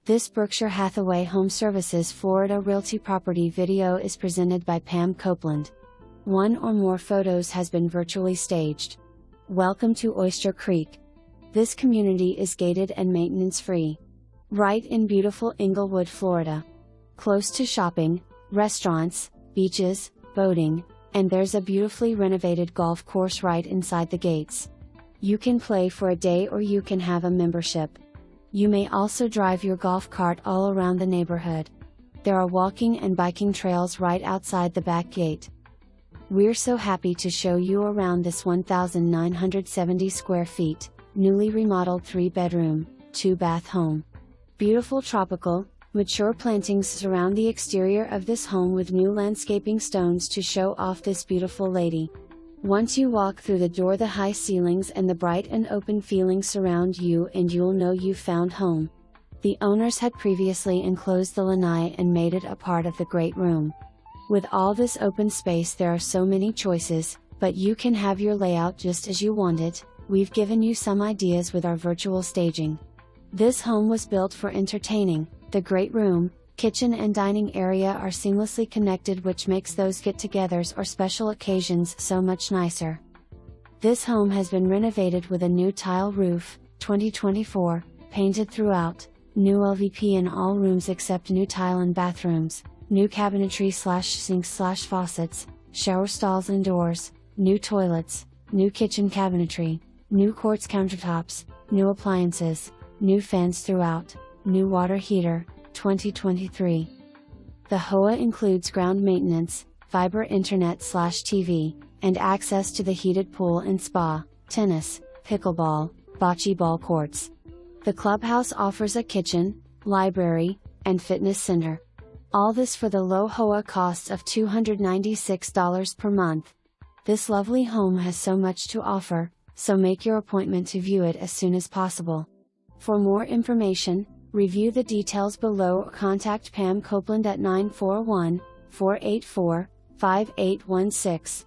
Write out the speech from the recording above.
This Berkshire Hathaway HomeServices Florida Realty property video is presented by Pam Copeland. One or more photos has been virtually staged. Welcome to Oyster Creek. This community is gated and maintenance-free. Right in beautiful Englewood, Florida. Close to shopping, restaurants, beaches, boating, and there's a beautifully renovated golf course right inside the gates. You can play for a day or you can have a membership. You may also drive your golf cart all around the neighborhood. There are walking and biking trails right outside the back gate. We're so happy to show you around this 1,970 square feet, newly remodeled 3-bedroom, 2-bath home. Beautiful tropical, mature plantings surround the exterior of this home with new landscaping stones to show off this beautiful lady. Once you walk through the door, the high ceilings and the bright and open feeling surround you and you'll know you've found home. The owners had previously enclosed the lanai and made it a part of the great room. With all this open space there are so many choices, but you can have your layout just as you want it. We've given you some ideas with our virtual staging. This home was built for entertaining. The great room, kitchen and dining area are seamlessly connected, which makes those get-togethers or special occasions so much nicer. This home has been renovated with a new tile roof, 2024, painted throughout, new LVP in all rooms except new tile in bathrooms, new cabinetry/sinks/faucets, shower stalls and doors, new toilets, new kitchen cabinetry, new quartz countertops, new appliances, new fans throughout, new water heater, 2023. The HOA includes ground maintenance, fiber internet/TV, and access to the heated pool and spa, tennis, pickleball, bocce ball courts. The clubhouse offers a kitchen, library, and fitness center. All this for the low HOA cost of $296 per month. This lovely home has so much to offer, so make your appointment to view it as soon as possible. For more information, review the details below or contact Pam Copeland at 941-484-5816.